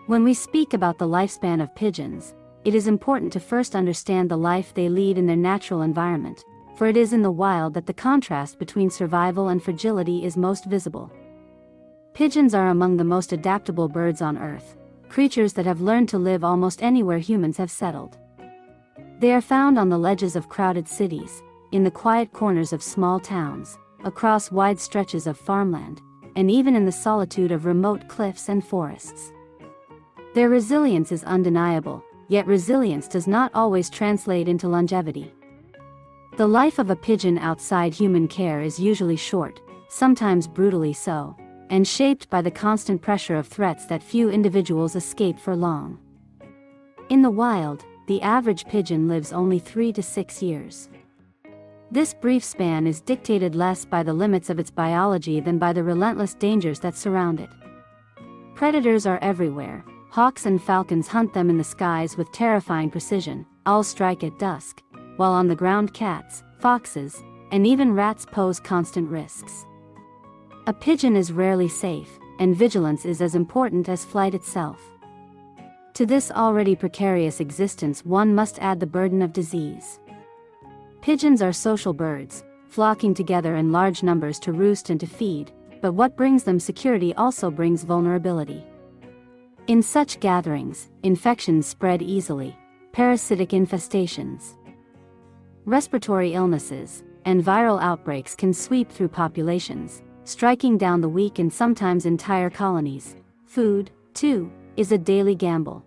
When we speak about the lifespan of pigeons, it is important to first understand the life they lead in their natural environment, for it is in the wild that the contrast between survival and fragility is most visible. Pigeons are among the most adaptable birds on Earth, creatures that have learned to live almost anywhere humans have settled. They are found on the ledges of crowded cities, in the quiet corners of small towns, across wide stretches of farmland, and even in the solitude of remote cliffs and forests. Their resilience is undeniable, yet resilience does not always translate into longevity. The life of a pigeon outside human care is usually short, sometimes brutally so, and shaped by the constant pressure of threats that few individuals escape for long. In the wild, the average pigeon lives only 3 to 6 years. This brief span is dictated less by the limits of its biology than by the relentless dangers that surround it. Predators are everywhere. Hawks and falcons hunt them in the skies with terrifying precision, owls strike at dusk, while on the ground cats, foxes, and even rats pose constant risks. A pigeon is rarely safe, and vigilance is as important as flight itself. To this already precarious existence one must add the burden of disease. Pigeons are social birds, flocking together in large numbers to roost and to feed, but what brings them security also brings vulnerability. In such gatherings, infections spread easily, parasitic infestations, respiratory illnesses, and viral outbreaks can sweep through populations, striking down the weak and sometimes entire colonies. Food, too, is a daily gamble.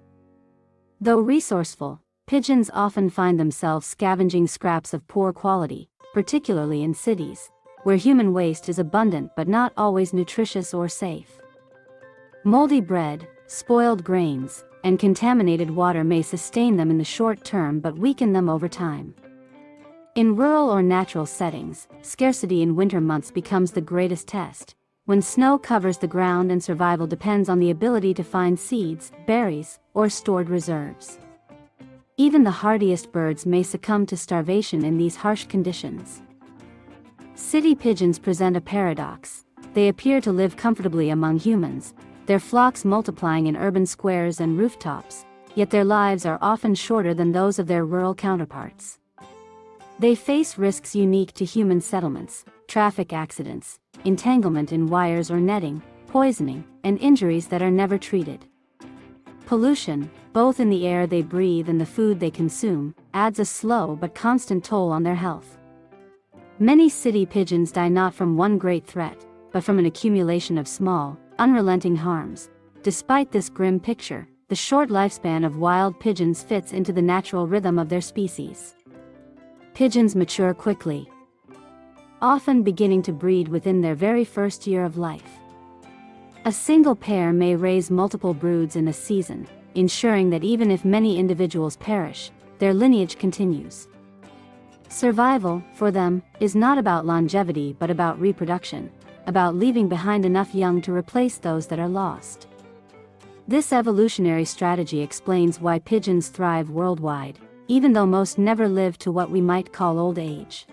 Though resourceful, pigeons often find themselves scavenging scraps of poor quality, particularly in cities, where human waste is abundant but not always nutritious or safe. Moldy bread, spoiled grains, and contaminated water may sustain them in the short term but weaken them over time. In rural or natural settings, scarcity in winter months becomes the greatest test, when snow covers the ground and survival depends on the ability to find seeds, berries, or stored reserves. Even the hardiest birds may succumb to starvation in these harsh conditions. City pigeons present a paradox. They appear to live comfortably among humans, their flocks multiplying in urban squares and rooftops, yet their lives are often shorter than those of their rural counterparts. They face risks unique to human settlements, traffic accidents, entanglement in wires or netting, poisoning, and injuries that are never treated. Pollution, both in the air they breathe and the food they consume, adds a slow but constant toll on their health. Many city pigeons die not from one great threat, but from an accumulation of small, unrelenting harms. Despite this grim picture, the short lifespan of wild pigeons fits into the natural rhythm of their species. Pigeons mature quickly, often beginning to breed within their very first year of life. A single pair may raise multiple broods in a season, ensuring that even if many individuals perish, their lineage continues. Survival, for them, is not about longevity but about reproduction, about leaving behind enough young to replace those that are lost. This evolutionary strategy explains why pigeons thrive worldwide, even though most never live to what we might call old age.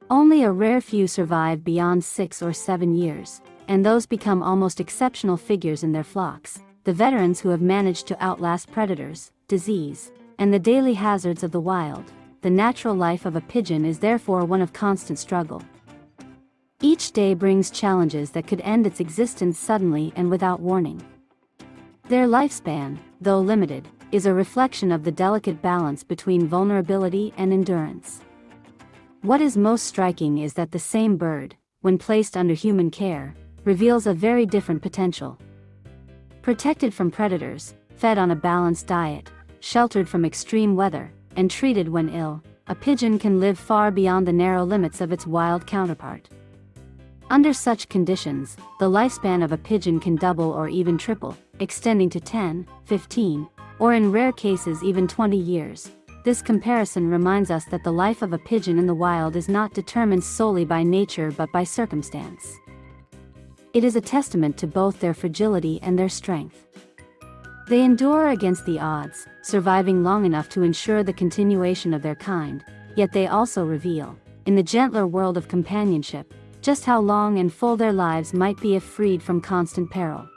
Only a rare few survive beyond 6 or 7 years, and those become almost exceptional figures in their flocks, the veterans who have managed to outlast predators, disease, and the daily hazards of the wild. The natural life of a pigeon is therefore one of constant struggle. Each day brings challenges that could end its existence suddenly and without warning. Their lifespan, though limited, is a reflection of the delicate balance between vulnerability and endurance. What is most striking is that the same bird, when placed under human care, reveals a very different potential. Protected from predators, fed on a balanced diet, sheltered from extreme weather, and treated when ill, a pigeon can live far beyond the narrow limits of its wild counterpart. Under such conditions, the lifespan of a pigeon can double or even triple, extending to 10, 15, or in rare cases even 20 years. This comparison reminds us that the life of a pigeon in the wild is not determined solely by nature but by circumstance. It is a testament to both their fragility and their strength. They endure against the odds, surviving long enough to ensure the continuation of their kind, yet they also reveal, in the gentler world of companionship, just how long and full their lives might be if freed from constant peril.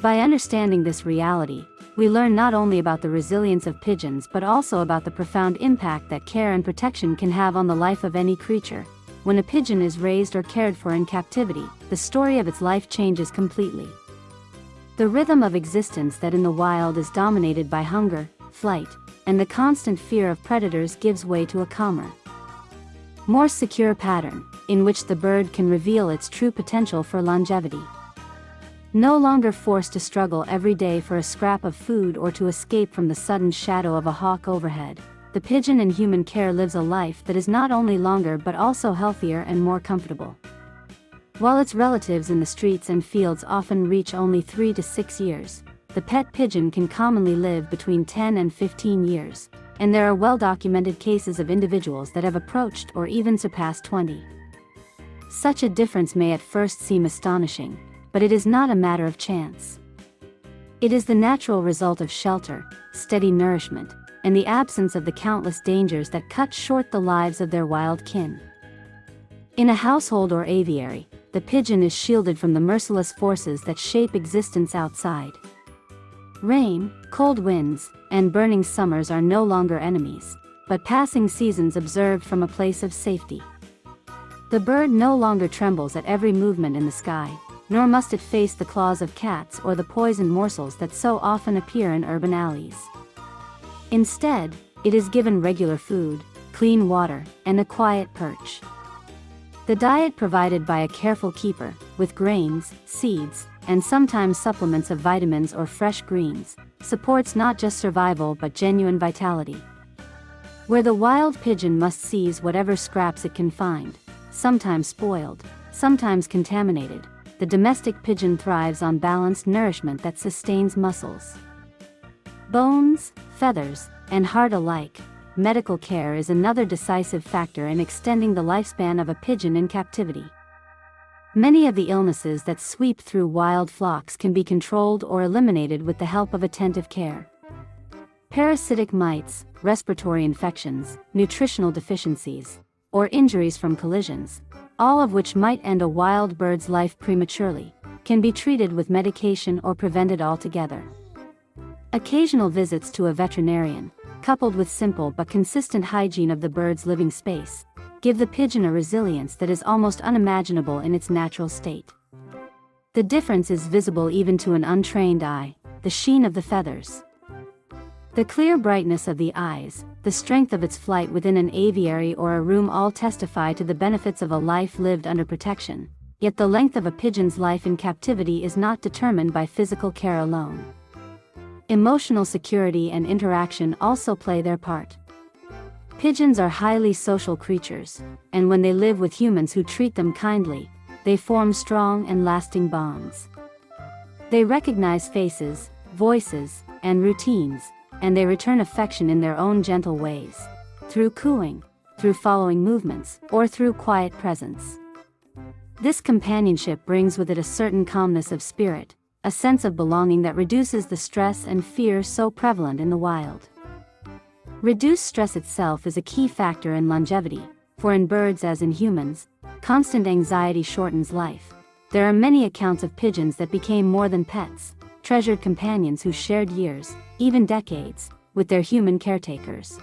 By understanding this reality, we learn not only about the resilience of pigeons but also about the profound impact that care and protection can have on the life of any creature. When a pigeon is raised or cared for in captivity, the story of its life changes completely. The rhythm of existence that in the wild is dominated by hunger, flight, and the constant fear of predators gives way to a calmer, more secure pattern, in which the bird can reveal its true potential for longevity. No longer forced to struggle every day for a scrap of food or to escape from the sudden shadow of a hawk overhead, the pigeon in human care lives a life that is not only longer but also healthier and more comfortable. While its relatives in the streets and fields often reach only 3 to 6 years, the pet pigeon can commonly live between 10 and 15 years, and there are well-documented cases of individuals that have approached or even surpassed 20. Such a difference may at first seem astonishing, but it is not a matter of chance. It is the natural result of shelter, steady nourishment, and the absence of the countless dangers that cut short the lives of their wild kin. In a household or aviary, the pigeon is shielded from the merciless forces that shape existence outside. Rain, cold winds, and burning summers are no longer enemies, but passing seasons observed from a place of safety. The bird no longer trembles at every movement in the sky, nor must it face the claws of cats or the poisoned morsels that so often appear in urban alleys. Instead, it is given regular food, clean water, and a quiet perch. The diet provided by a careful keeper, with grains, seeds, and sometimes supplements of vitamins or fresh greens, supports not just survival but genuine vitality. Where the wild pigeon must seize whatever scraps it can find, sometimes spoiled, sometimes contaminated, the domestic pigeon thrives on balanced nourishment that sustains muscles, bones, feathers, and heart alike. Medical care is another decisive factor in extending the lifespan of a pigeon in captivity. Many of the illnesses that sweep through wild flocks can be controlled or eliminated with the help of attentive care. Parasitic mites, respiratory infections, nutritional deficiencies, or injuries from collisions, all of which might end a wild bird's life prematurely, can be treated with medication or prevented altogether. Occasional visits to a veterinarian, coupled with simple but consistent hygiene of the bird's living space, give the pigeon a resilience that is almost unimaginable in its natural state. The difference is visible even to an untrained eye: the sheen of the feathers, the clear brightness of the eyes, the strength of its flight within an aviary or a room all testify to the benefits of a life lived under protection. Yet the length of a pigeon's life in captivity is not determined by physical care alone. Emotional security and interaction also play their part. Pigeons are highly social creatures, and when they live with humans who treat them kindly, they form strong and lasting bonds. They recognize faces, voices, and routines, and they return affection in their own gentle ways, through cooing, through following movements, or through quiet presence. This companionship brings with it a certain calmness of spirit, a sense of belonging that reduces the stress and fear so prevalent in the wild. Reduced stress itself is a key factor in longevity, for in birds as in humans, constant anxiety shortens life. There are many accounts of pigeons that became more than pets, treasured companions who shared years, even decades, with their human caretakers.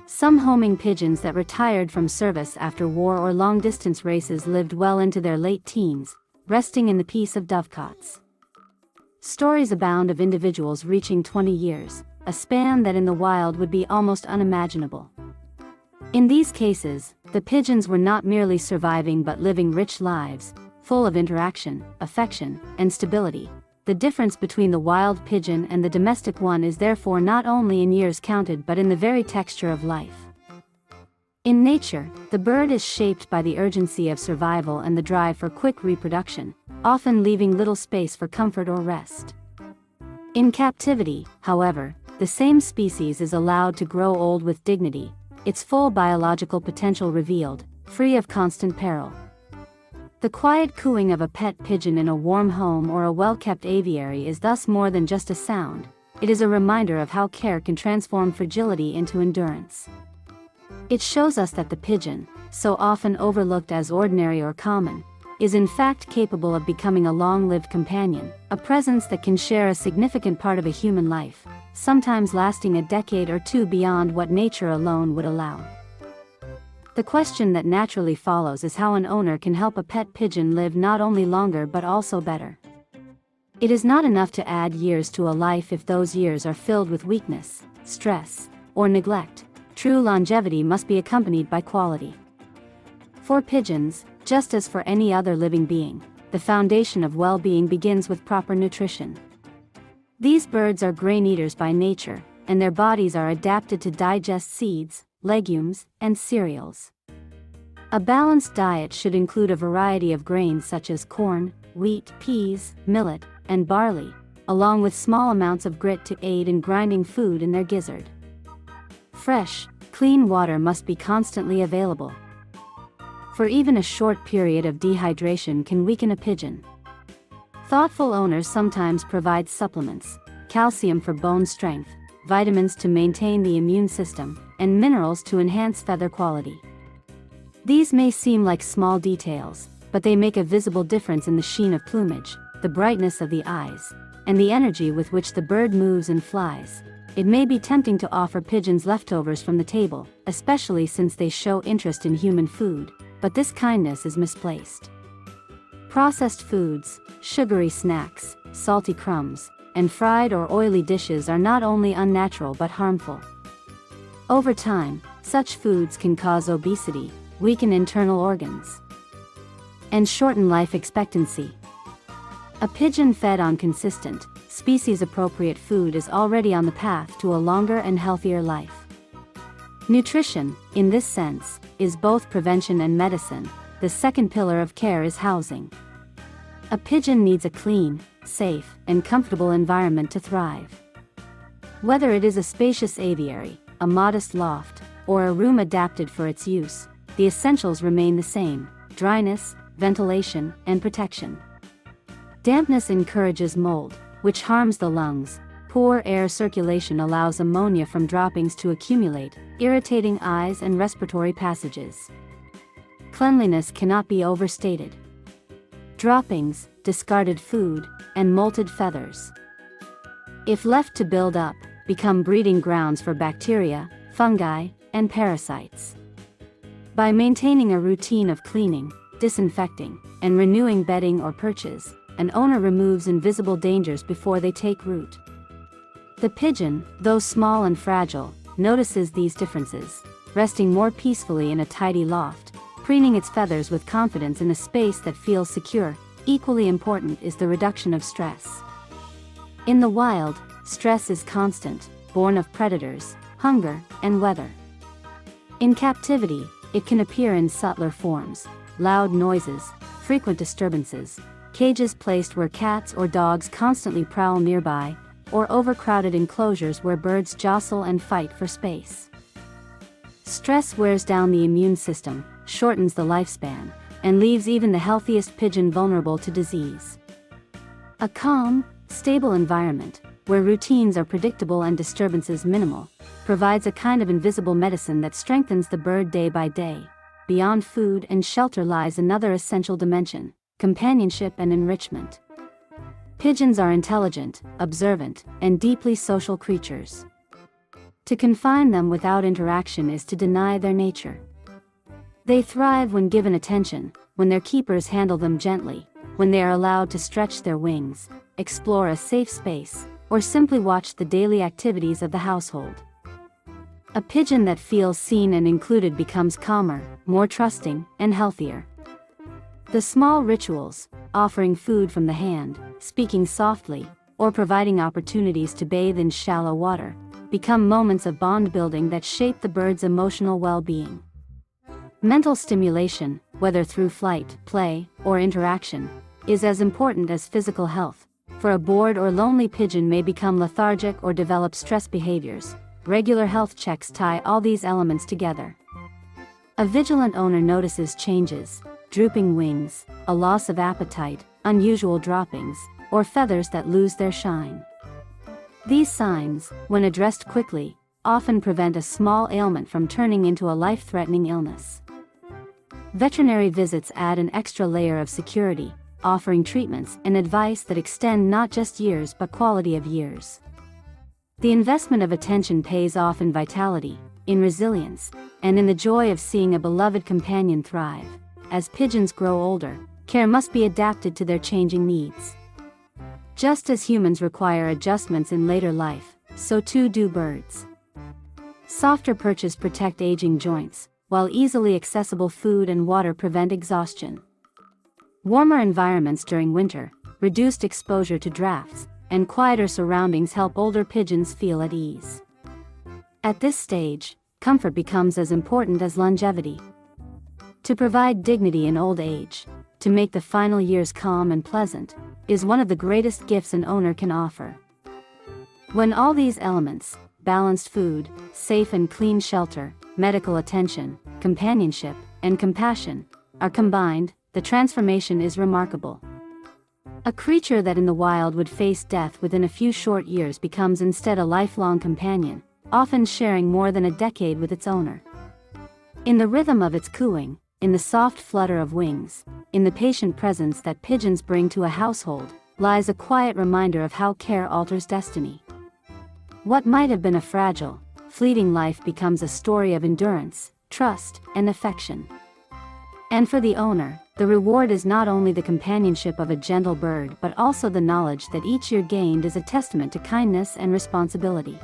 Some homing pigeons that retired from service after war or long-distance races lived well into their late teens, resting in the peace of dovecots. Stories abound of individuals reaching 20 years, a span that in the wild would be almost unimaginable. In these cases, the pigeons were not merely surviving but living rich lives, full of interaction, affection, and stability. The difference between the wild pigeon and the domestic one is therefore not only in years counted but in the very texture of life. In nature, the bird is shaped by the urgency of survival and the drive for quick reproduction, often leaving little space for comfort or rest. In captivity, however, the same species is allowed to grow old with dignity, its full biological potential revealed, free of constant peril. The quiet cooing of a pet pigeon in a warm home or a well-kept aviary is thus more than just a sound. It is a reminder of how care can transform fragility into endurance. It shows us that the pigeon, so often overlooked as ordinary or common, is in fact capable of becoming a long-lived companion, a presence that can share a significant part of a human life, sometimes lasting a decade or two beyond what nature alone would allow. The question that naturally follows is how an owner can help a pet pigeon live not only longer but also better. It is not enough to add years to a life if those years are filled with weakness, stress, or neglect. True longevity must be accompanied by quality. For pigeons, just as for any other living being, the foundation of well-being begins with proper nutrition. These birds are grain eaters by nature, and their bodies are adapted to digest seeds, legumes, and cereals. A balanced diet should include a variety of grains such as corn, wheat, peas, millet, and barley, along with small amounts of grit to aid in grinding food in their gizzard. Fresh, clean water must be constantly available, for even a short period of dehydration can weaken a pigeon. Thoughtful owners sometimes provide supplements, calcium for bone strength, vitamins to maintain the immune system, and minerals to enhance feather quality. These may seem like small details, but they make a visible difference in the sheen of plumage, the brightness of the eyes, and the energy with which the bird moves and flies. It may be tempting to offer pigeons leftovers from the table, especially since they show interest in human food, but this kindness is misplaced. Processed foods, sugary snacks, salty crumbs, and fried or oily dishes are not only unnatural but harmful. Over time, such foods can cause obesity, weaken internal organs, and shorten life expectancy. A pigeon fed on consistent, species-appropriate food is already on the path to a longer and healthier life. Nutrition, in this sense, is both prevention and medicine. The second pillar of care is housing. A pigeon needs a clean, safe, and comfortable environment to thrive. Whether it is a spacious aviary, a modest loft, or a room adapted for its use, the essentials remain the same: dryness, ventilation, and protection. Dampness encourages mold, which harms the lungs. Poor air circulation allows ammonia from droppings to accumulate, irritating eyes and respiratory passages. Cleanliness cannot be overstated. Droppings, discarded food, and molted feathers, if left to build up, become breeding grounds for bacteria, fungi, and parasites. By maintaining a routine of cleaning, disinfecting, and renewing bedding or perches, an owner removes invisible dangers before they take root. The pigeon, though small and fragile, notices these differences, resting more peacefully in a tidy loft, preening its feathers with confidence in a space that feels secure. Equally important is the reduction of stress. In the wild, stress is constant, born of predators, hunger, and weather. In captivity, it can appear in subtler forms: loud noises, frequent disturbances, cages placed where cats or dogs constantly prowl nearby, or overcrowded enclosures where birds jostle and fight for space. Stress wears down the immune system, shortens the lifespan, and leaves even the healthiest pigeon vulnerable to disease. A calm, stable environment, where routines are predictable and disturbances minimal, provides a kind of invisible medicine that strengthens the bird day by day. Beyond food and shelter lies another essential dimension: companionship and enrichment. Pigeons are intelligent, observant, and deeply social creatures. To confine them without interaction is to deny their nature. They thrive when given attention, when their keepers handle them gently, when they are allowed to stretch their wings, explore a safe space, or simply watch the daily activities of the household. A pigeon that feels seen and included becomes calmer, more trusting, and healthier. The small rituals, offering food from the hand, speaking softly, or providing opportunities to bathe in shallow water, become moments of bond building that shape the bird's emotional well-being. Mental stimulation, whether through flight, play, or interaction, is as important as physical health. For a bored or lonely pigeon may become lethargic or develop stress behaviors. Regular health checks tie all these elements together. A vigilant owner notices changes: drooping wings, a loss of appetite, unusual droppings, or feathers that lose their shine. These signs, when addressed quickly, often prevent a small ailment from turning into a life-threatening illness. Veterinary visits add an extra layer of security, offering treatments and advice that extend not just years but quality of years. The investment of attention pays off in vitality, in resilience, and in the joy of seeing a beloved companion thrive. As pigeons grow older, care must be adapted to their changing needs. Just as humans require adjustments in later life, so too do birds. Softer perches protect aging joints, while easily accessible food and water prevent exhaustion. Warmer environments during winter, reduced exposure to drafts, and quieter surroundings help older pigeons feel at ease. At this stage, comfort becomes as important as longevity. To provide dignity in old age, to make the final years calm and pleasant, is one of the greatest gifts an owner can offer. When all these elements, balanced food, safe and clean shelter, medical attention, companionship, and compassion, are combined, the transformation is remarkable. A creature that in the wild would face death within a few short years becomes instead a lifelong companion, often sharing more than a decade with its owner. In the rhythm of its cooing, in the soft flutter of wings, in the patient presence that pigeons bring to a household, lies a quiet reminder of how care alters destiny. What might have been a fragile, fleeting life becomes a story of endurance, trust, and affection. And for the owner, the reward is not only the companionship of a gentle bird but also the knowledge that each year gained is a testament to kindness and responsibility.